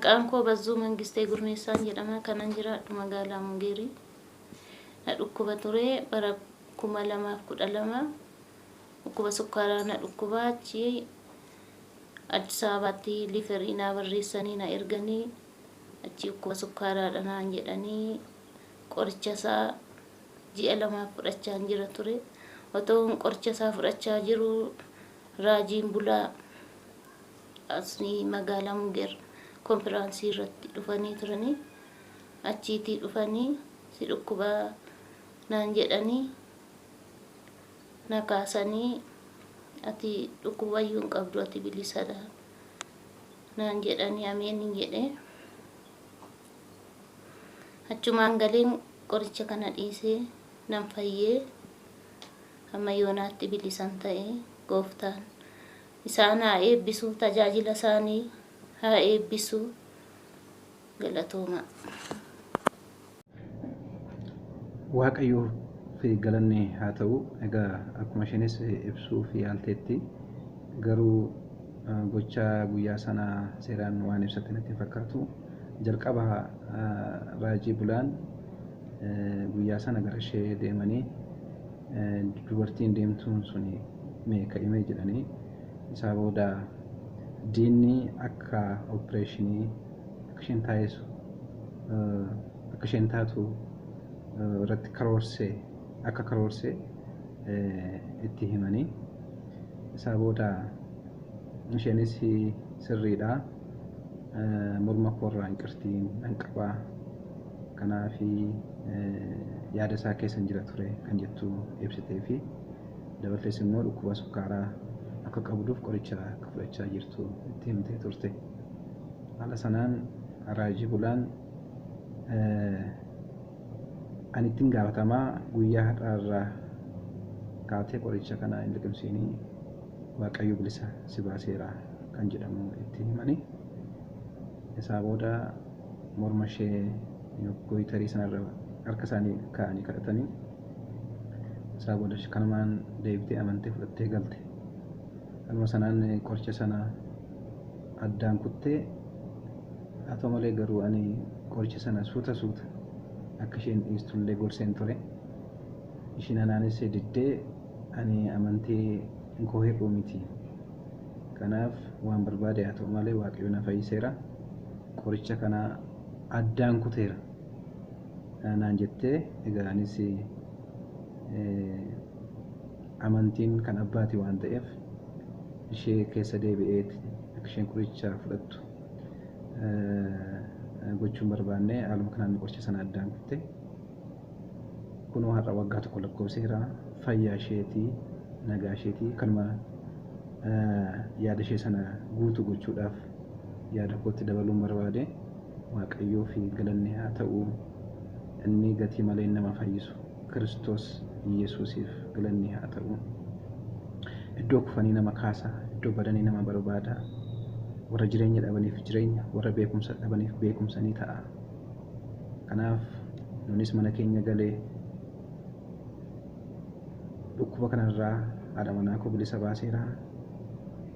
Maqaan koo Bazzuu Mangistee Gurmeessaan jedhama. Kanan jiraadhu magaalaa Mungeerii. Na dhukkuba ture bara 2012. Dhukkuba sukkaaraa na dhukkuba achi Addis Ababaatti liiferiinaa barreessanii na erganii achi dhukkuba sukkaaraadha naan jedhanii qoricha isaa ji'a 2 fudhachaa jira ture. Otoo qoricha isaa fudhachaa jiru raajiin bulaa asii magaalaa Mungeer konfiraansii irratti dhufanii turanii achiitii dhufanii si dhukkuba naan jedhanii na kaasanii ati dhukkuba iyyuu hin qabdu ati bilisadha naan jedhanii ameen jedhe. Achumaan galeen qoricha kana dhiisee nan fayyee amma yoonaatti bilisan ta'e gooftaan isaan haa eebbisu, tajaajila isaanii haa eebbisu. Galatooma. Waaqayyoo fi galanni haa ta'u. Egaa akkuma isheenis ibsuu fi yaalteetti garuu gochaa guyyaa sanaa seeraan waan ibsatte natti fakkaatu. Jalqaba raajii bulaan guyyaa sana gara ishee deemanii dubartiin deemtuun suni meeqa himee jedhanii isaa booda diinni akka opereeshinii akka isheen taasisu akka isheen taatu irratti karoorsee itti himanii isaa booda isheenis sirriidha morma koorraa inqirtiin nan qabaa kanaafi yaada isaa keessa jira ture kan jettu ibsitee fi dabaltees immoo dhukkuba sukkaaraa akka qabduuf qoricha akka fudhachaa jirtu itti himtee turte. Haala sanaan raajii bulaan ani ittiin gaafatamaa guyyaa har'aarraa kaatee qoricha kana hin liqimsiinii Waaqayyo bilisa si baaseera kan jedhamu itti himanii isaa booda morma ishee gooyitarii sanarra harka isaanii kaa'anii kadhatanii isaa booda kanumaan deebitee amantee fudhattee galte. Kanuma sanaan qoricha sana addaan kuttee haa ta'u malee garuu ani qoricha sana suuta akka isheen dhiistullee gorseen ture. Ishiin anaanis diddee ani amantee koo hir'uu miti. Kanaaf waan barbaade haa ta'u malee Waaqayyo na fayyiseera. Qoricha kana addaan kuteera naan jettee. Egaa anis amantiin kan abbaati waan ta'eef ishee keessa deebi'ee akka isheen qoricha fudhattu gochuun barbaanne haaluma kanaan qoricha sana addaan kutte. Kunoo har'a waggaa tokko lakkoofseera. Fayyaa isheetii nagaa isheetii kanuma yaada ishee sana guutuu gochuudhaaf yaada kootti dabaluun barbaade. Waaqayyoo fi galanni haa ta'u. Inni gatii malee nama fayyisu Kiristoos Yesuusiif galanni haa ta'u. Iddoo kufanii nama kaasa, iddoo badanii nama barbaada. Warra jireenya dhabaniif jireenya, warra beekumsa dhabaniif beekumsa ni ta'a. Kanaaf nunis mana keenya galee dhukkuba kanarraa haadha manaa koo bilisa baaseera.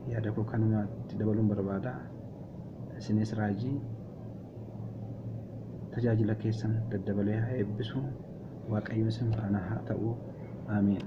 Yaada koo kanumatti dabaluun barbaada. Isinis raajii tajaajila keessan daddabalee haa eebbisu. Waaqayyo isin faana haa ta'u. Ameen.